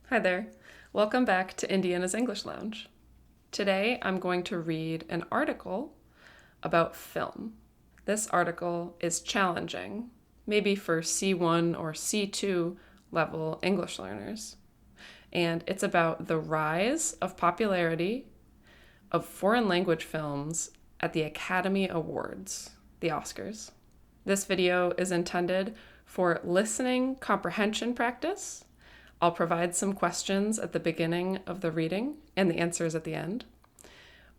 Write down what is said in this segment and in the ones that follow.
Hi there. Welcome back to Indiana's English Lounge. Today I'm going to read an article about film. This article is challenging, maybe for C1 or C2 level English learners. And it's about the rise of popularity of foreign language films at the Academy Awards, the Oscars. This video is intended for listening comprehension practice. I'll provide some questions at the beginning of the reading and the answers at the end.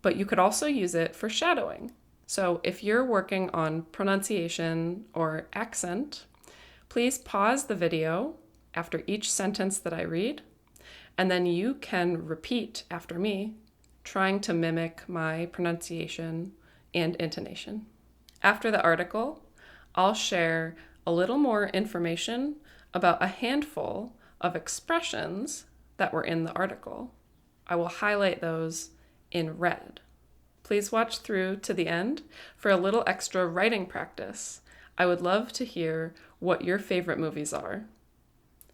But you could also use it for shadowing. So if you're working on pronunciation or accent, please pause the video after each sentence that I read, and then you can repeat after me, trying to mimic my pronunciation and intonation. After the article, I'll share a little more information about a handful of expressions that were in the article. I will highlight those in red. Please watch through to the end for a little extra writing practice. I would love to hear what your favorite movies are.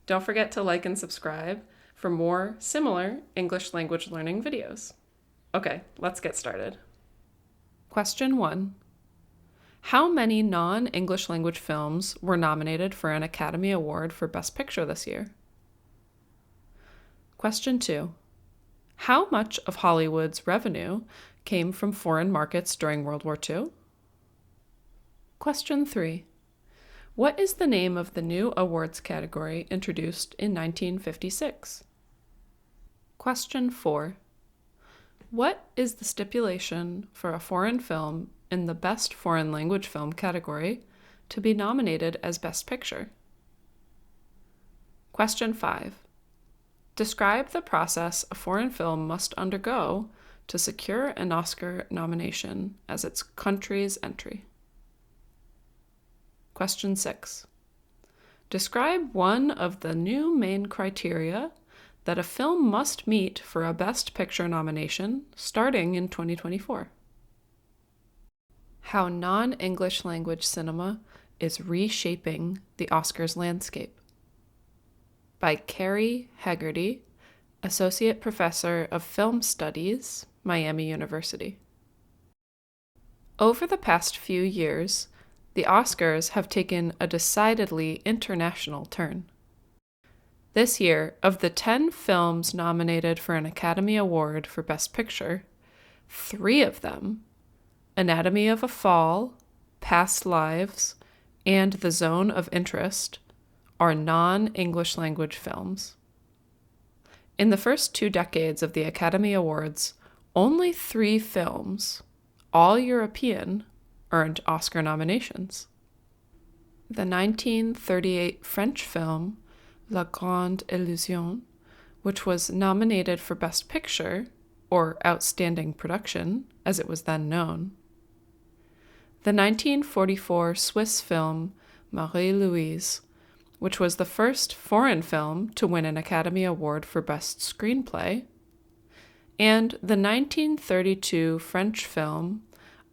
Don't forget to like and subscribe for more similar English language learning videos. Okay, let's get started. Question 1. How many non-English language films were nominated for an Academy Award for Best Picture this year? Question 2. How much of Hollywood's revenue came from foreign markets during World War II? Question 3. What is the name of the new awards category introduced in 1956? Question 4. What is the stipulation for a foreign film in the Best Foreign Language Film category to be nominated as Best Picture? Question 5. Describe the process a foreign film must undergo to secure an Oscar nomination as its country's entry. Question 6. Describe one of the new main criteria that a film must meet for a Best Picture nomination starting in 2024. How non-English language cinema is reshaping the Oscars landscape. By Carrie Hegarty, Associate Professor of Film Studies, Miami University. Over the past few years, the Oscars have taken a decidedly international turn. This year, of the 10 films nominated for an Academy Award for Best Picture, 3 of them, Anatomy of a Fall, Past Lives, and The Zone of Interest, are non-English language films. In the first 2 decades of the Academy Awards, only 3 films, all European, earned Oscar nominations. The 1938 French film La Grande Illusion, which was nominated for Best Picture, or Outstanding Production, as it was then known. The 1944 Swiss film Marie-Louise, which was the first foreign film to win an Academy Award for Best Screenplay, and the 1932 French film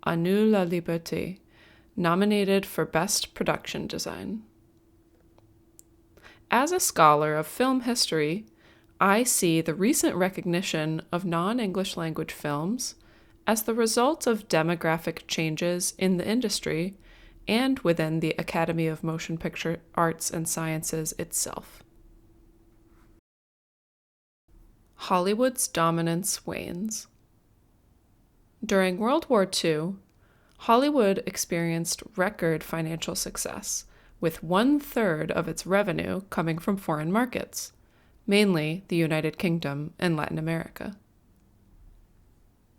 À nous la liberté, nominated for Best Production Design. As a scholar of film history, I see the recent recognition of non-English language films as the result of demographic changes in the industry and within the Academy of Motion Picture Arts and Sciences itself. Hollywood's dominance wanes. During World War II, Hollywood experienced record financial success, with 1/3 of its revenue coming from foreign markets, mainly the United Kingdom and Latin America.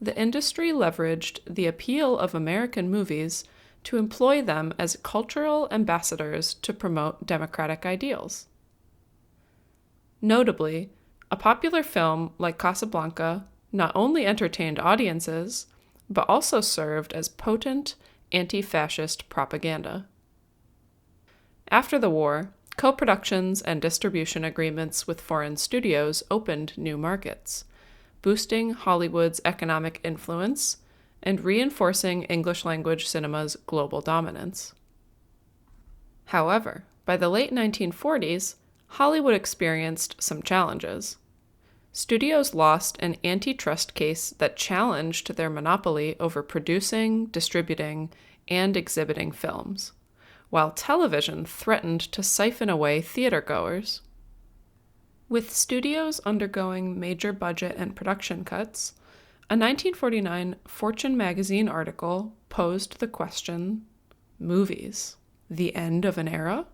The industry leveraged the appeal of American movies to employ them as cultural ambassadors to promote democratic ideals. Notably, a popular film like Casablanca not only entertained audiences, but also served as potent anti-fascist propaganda. After the war, co-productions and distribution agreements with foreign studios opened new markets, boosting Hollywood's economic influence and reinforcing English language cinema's global dominance. However, by the late 1940s, Hollywood experienced some challenges. Studios lost an antitrust case that challenged their monopoly over producing, distributing, and exhibiting films, while television threatened to siphon away theatergoers. With studios undergoing major budget and production cuts, a 1949 Fortune magazine article posed the question, movies, the end of an era?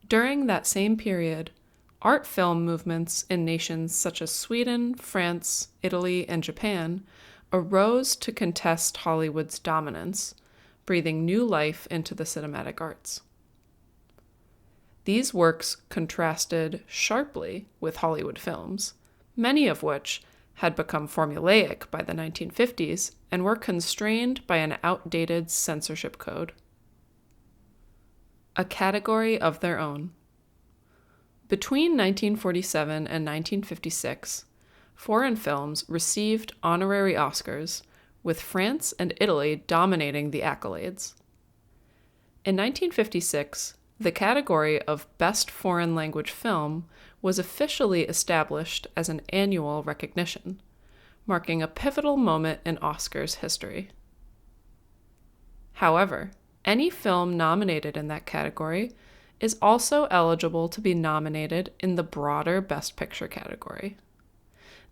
During that same period, art film movements in nations such as Sweden, France, Italy, and Japan arose to contest Hollywood's dominance, breathing new life into the cinematic arts. These works contrasted sharply with Hollywood films, many of which had become formulaic by the 1950s and were constrained by an outdated censorship code. A category of their own. Between 1947 and 1956, foreign films received honorary Oscars, with France and Italy dominating the accolades. In 1956, the category of Best Foreign Language Film was officially established as an annual recognition, marking a pivotal moment in Oscars history. However, any film nominated in that category is also eligible to be nominated in the broader Best Picture category.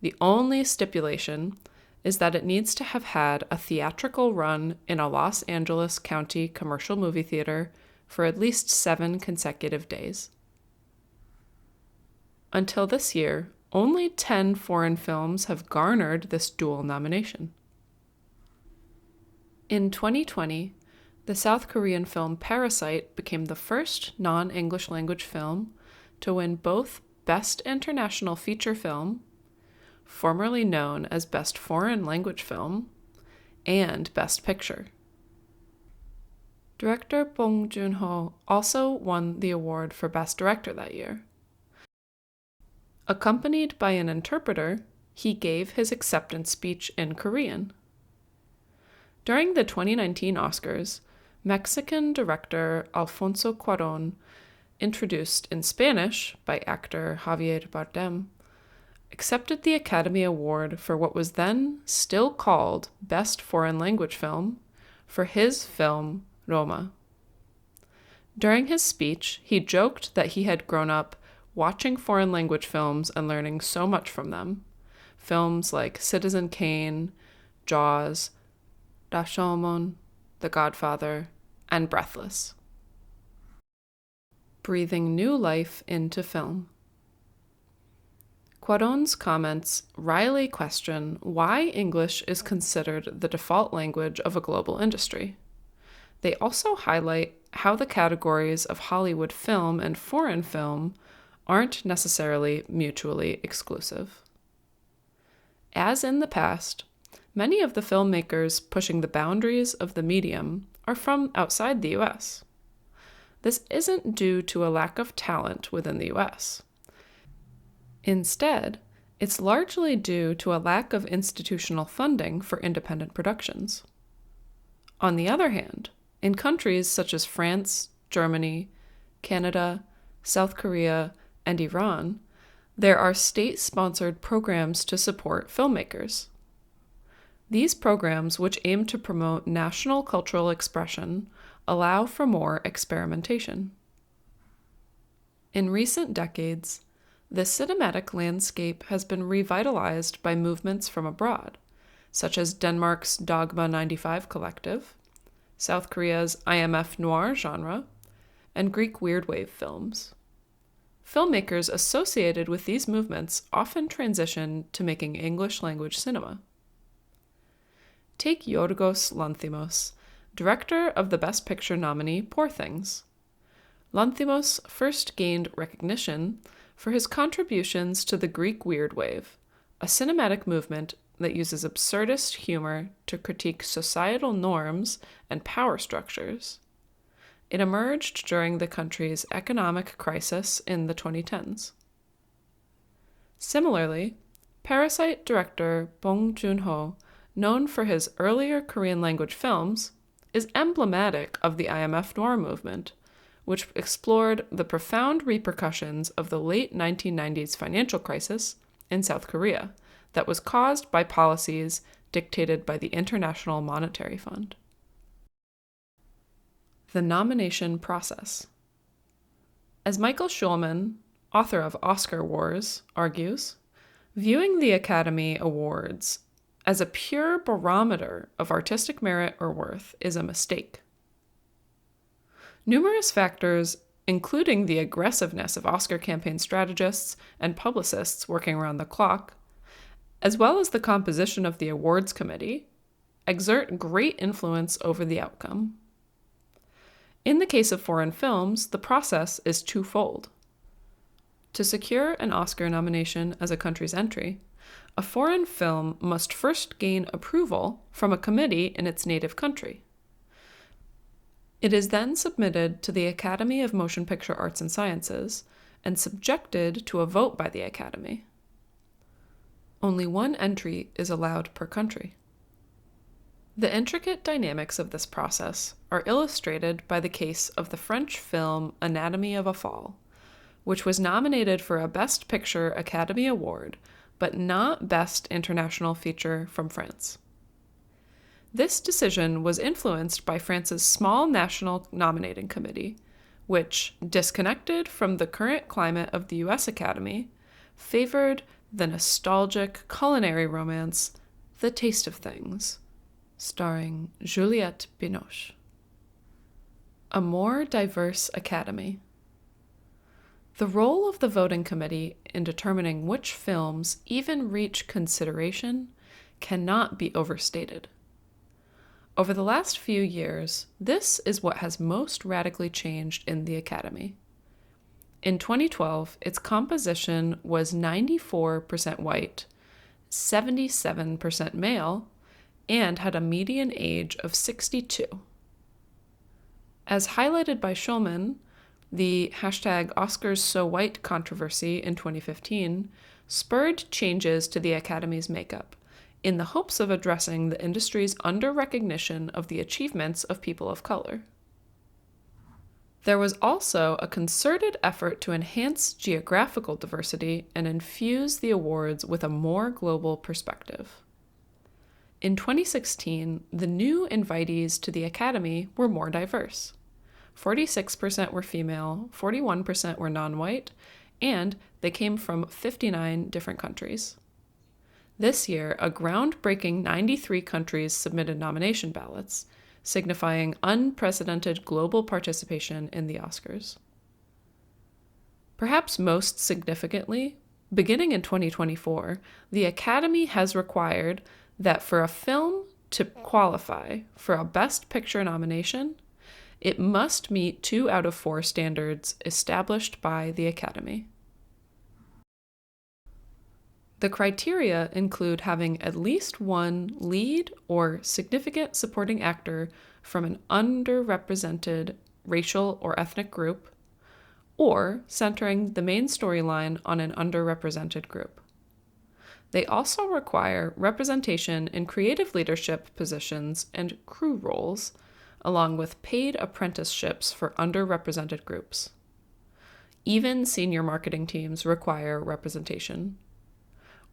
The only stipulation is that it needs to have had a theatrical run in a Los Angeles County commercial movie theater for at least 7 consecutive days. Until this year, only 10 foreign films have garnered this dual nomination. In 2020, the South Korean film Parasite became the first non-English language film to win both Best International Feature Film, formerly known as Best Foreign Language Film, and Best Picture. Director Bong Joon-ho also won the award for Best Director that year. Accompanied by an interpreter, he gave his acceptance speech in Korean. During the 2019 Oscars, Mexican director Alfonso Cuarón, introduced in Spanish by actor Javier Bardem, accepted the Academy Award for what was then still called Best Foreign Language Film for his film Roma. During his speech, he joked that he had grown up watching foreign language films and learning so much from them. Films like Citizen Kane, Jaws, Rashomon, The Godfather, and Breathless. Breathing new life into film. Cuarón's comments wryly question why English is considered the default language of a global industry. They also highlight how the categories of Hollywood film and foreign film aren't necessarily mutually exclusive. As in the past, many of the filmmakers pushing the boundaries of the medium are from outside the US. This isn't due to a lack of talent within the US. Instead, it's largely due to a lack of institutional funding for independent productions. On the other hand, in countries such as France, Germany, Canada, South Korea, and Iran, there are state-sponsored programs to support filmmakers. These programs, which aim to promote national cultural expression, allow for more experimentation. In recent decades, the cinematic landscape has been revitalized by movements from abroad, such as Denmark's Dogma 95 Collective, South Korea's IMF noir genre, and Greek weird wave films. Filmmakers associated with these movements often transition to making English language cinema. Take Yorgos Lanthimos, director of the Best Picture nominee Poor Things. Lanthimos first gained recognition for his contributions to the Greek weird wave, a cinematic movement that uses absurdist humor to critique societal norms and power structures. It emerged during the country's economic crisis in the 2010s. Similarly, Parasite director Bong Joon-ho, known for his earlier Korean language films, is emblematic of the IMF noir movement, which explored the profound repercussions of the late 1990s financial crisis in South Korea that was caused by policies dictated by the International Monetary Fund. The nomination process. As Michael Schulman, author of Oscar Wars, argues, viewing the Academy Awards as a pure barometer of artistic merit or worth is a mistake. Numerous factors, including the aggressiveness of Oscar campaign strategists and publicists working around the clock, as well as the composition of the awards committee, exert great influence over the outcome. In the case of foreign films, the process is twofold. To secure an Oscar nomination as a country's entry, a foreign film must first gain approval from a committee in its native country. It is then submitted to the Academy of Motion Picture Arts and Sciences and subjected to a vote by the Academy. Only one entry is allowed per country. The intricate dynamics of this process are illustrated by the case of the French film Anatomy of a Fall, which was nominated for a Best Picture Academy Award, but not Best International Feature from France. This decision was influenced by France's small national nominating committee, which, disconnected from the current climate of the US Academy, favored the nostalgic culinary romance The Taste of Things, starring Juliette Binoche. A more diverse Academy. The role of the voting committee in determining which films even reach consideration cannot be overstated. Over the last few years, this is what has most radically changed in the Academy. In 2012, its composition was 94% white, 77% male, and had a median age of 62. As highlighted by Schulman, the #OscarsSoWhite controversy in 2015 spurred changes to the Academy's makeup in the hopes of addressing the industry's under-recognition of the achievements of people of color. There was also a concerted effort to enhance geographical diversity and infuse the awards with a more global perspective. In 2016, the new invitees to the Academy were more diverse. 46% were female, 41% were non-white, and they came from 59 different countries. This year, a groundbreaking 93 countries submitted nomination ballots, signifying unprecedented global participation in the Oscars. Perhaps most significantly, beginning in 2024, the Academy has required that for a film to qualify for a Best Picture nomination, it must meet 2 out of 4 standards established by the Academy. The criteria include having at least one lead or significant supporting actor from an underrepresented racial or ethnic group, or centering the main storyline on an underrepresented group. They also require representation in creative leadership positions and crew roles, along with paid apprenticeships for underrepresented groups. Even senior marketing teams require representation.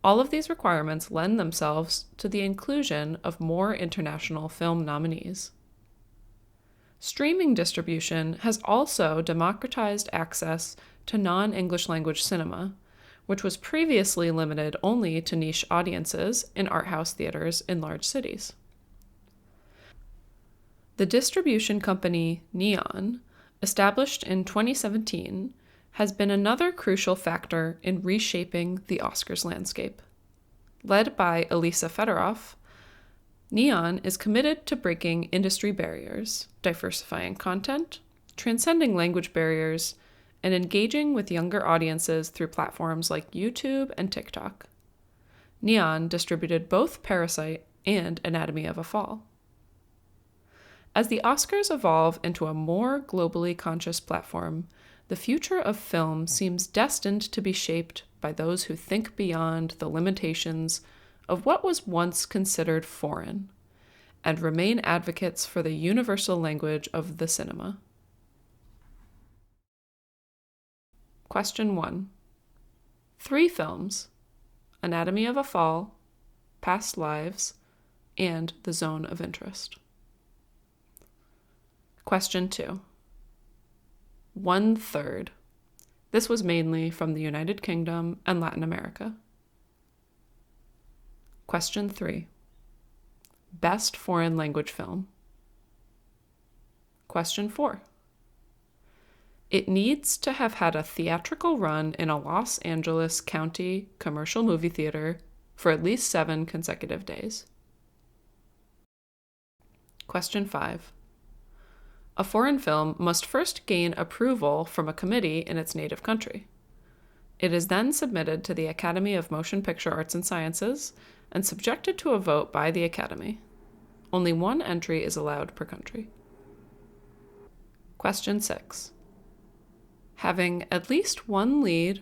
All of these requirements lend themselves to the inclusion of more international film nominees. Streaming distribution has also democratized access to non-English language cinema, which was previously limited only to niche audiences in art house theaters in large cities. The distribution company Neon, established in 2017, has been another crucial factor in reshaping the Oscars landscape. Led by Elisa Fedorov, Neon is committed to breaking industry barriers, diversifying content, transcending language barriers, and engaging with younger audiences through platforms like YouTube and TikTok. Neon distributed both Parasite and Anatomy of a Fall. As the Oscars evolve into a more globally conscious platform, the future of film seems destined to be shaped by those who think beyond the limitations of what was once considered foreign and remain advocates for the universal language of the cinema. Question 1. 3 films: Anatomy of a Fall, Past Lives, and The Zone of Interest. Question 2. 1/3. This was mainly from the United Kingdom and Latin America. Question 3. Best foreign language film. Question 4. It needs to have had a theatrical run in a Los Angeles County commercial movie theater for at least 7 consecutive days. Question 5. A foreign film must first gain approval from a committee in its native country. It is then submitted to the Academy of Motion Picture Arts and Sciences and subjected to a vote by the Academy. Only 1 entry is allowed per country. Question 6. Having at least 1 lead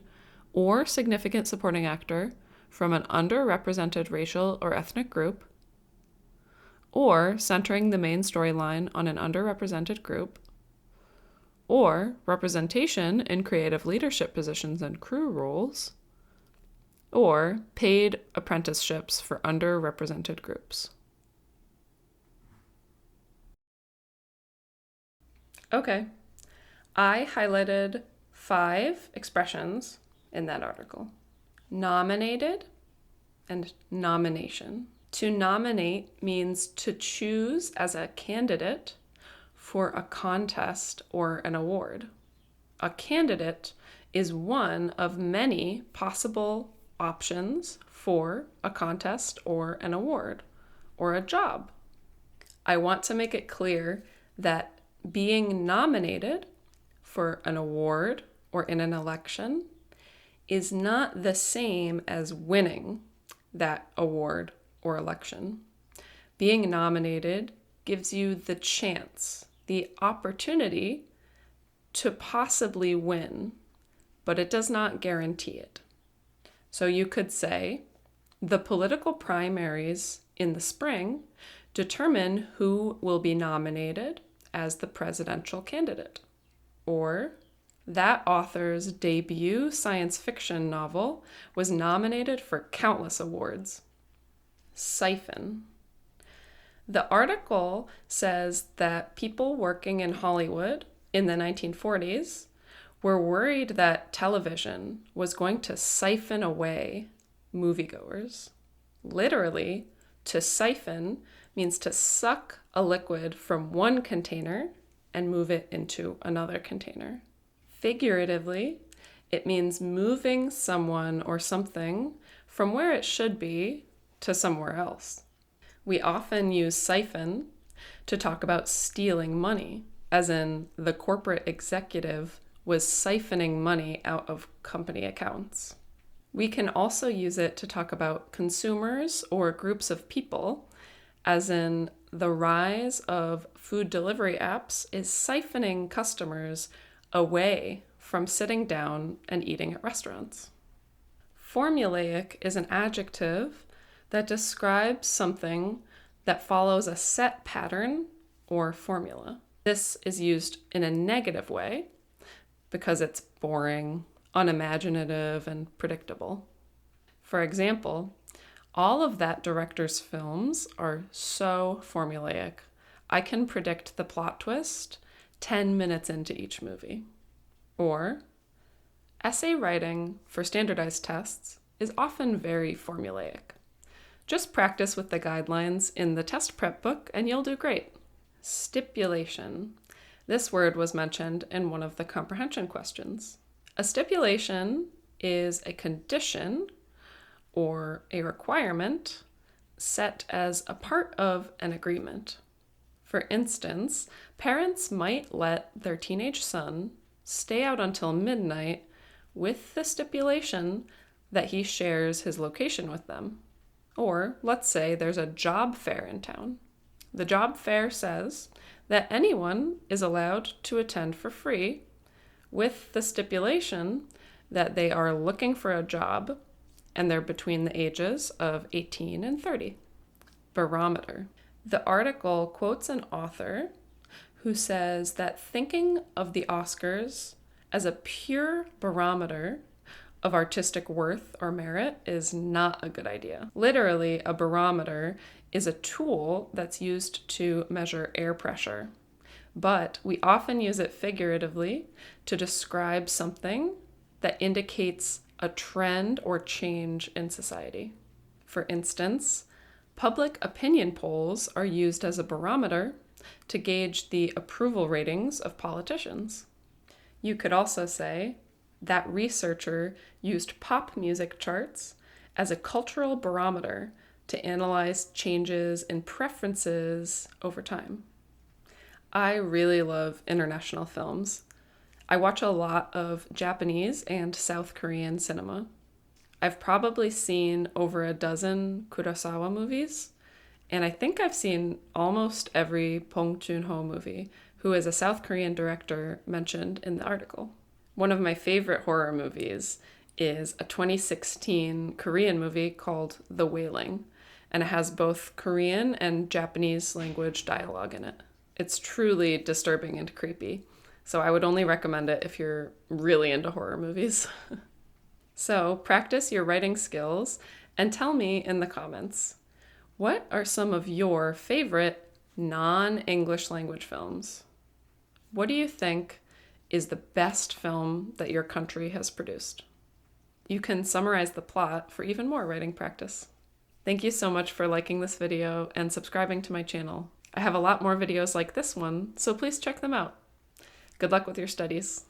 or significant supporting actor from an underrepresented racial or ethnic group, or centering the main storyline on an underrepresented group, or representation in creative leadership positions and crew roles, or paid apprenticeships for underrepresented groups. Okay, I highlighted 5 expressions in that article: nominated and nomination. To nominate means to choose as a candidate for a contest or an award. A candidate is one of many possible options for a contest or an award or a job. I want to make it clear that being nominated for an award or in an election is not the same as winning that award or election. Being nominated gives you the chance, the opportunity to possibly win, but it does not guarantee it. So you could say, the political primaries in the spring determine who will be nominated as the presidential candidate. Or, that author's debut science fiction novel was nominated for countless awards. Siphon. The article says that people working in Hollywood in the 1940s were worried that television was going to siphon away moviegoers. Literally, to siphon means to suck a liquid from one container and move it into another container. Figuratively, it means moving someone or something from where it should be to somewhere else. We often use siphon to talk about stealing money, as in the corporate executive was siphoning money out of company accounts. We can also use it to talk about consumers or groups of people, as in the rise of food delivery apps is siphoning customers away from sitting down and eating at restaurants. Formulaic is an adjective that describes something that follows a set pattern or formula. This is used in a negative way because it's boring, unimaginative, and predictable. For example, all of that director's films are so formulaic. I can predict the plot twist 10 minutes into each movie. Or, essay writing for standardized tests is often very formulaic. Just practice with the guidelines in the test prep book and you'll do great. Stipulation. This word was mentioned in one of the comprehension questions. A stipulation is a condition or a requirement set as a part of an agreement. For instance, parents might let their teenage son stay out until midnight with the stipulation that he shares his location with them. Or let's say there's a job fair in town. The job fair says that anyone is allowed to attend for free with the stipulation that they are looking for a job and they're between the ages of 18 and 30. Barometer. The article quotes an author who says that thinking of the Oscars as a pure barometer of artistic worth or merit is not a good idea. Literally, a barometer is a tool that's used to measure air pressure, but we often use it figuratively to describe something that indicates a trend or change in society. For instance, public opinion polls are used as a barometer to gauge the approval ratings of politicians. You could also say that researcher used pop music charts as a cultural barometer to analyze changes in preferences over time. I really love international films. I watch a lot of Japanese and South Korean cinema. I've probably seen over a dozen Kurosawa movies, and I think I've seen almost every Bong Joon-ho movie, who is a South Korean director mentioned in the article. One of my favorite horror movies is a 2016 Korean movie called The Wailing, and it has both Korean and Japanese language dialogue in it. It's truly disturbing and creepy, so I would only recommend it if you're really into horror movies. So practice your writing skills and tell me in the comments, what are some of your favorite non-English language films? What do you think is the best film that your country has produced? You can summarize the plot for even more writing practice. Thank you so much for liking this video and subscribing to my channel. I have a lot more videos like this one, so please check them out. Good luck with your studies.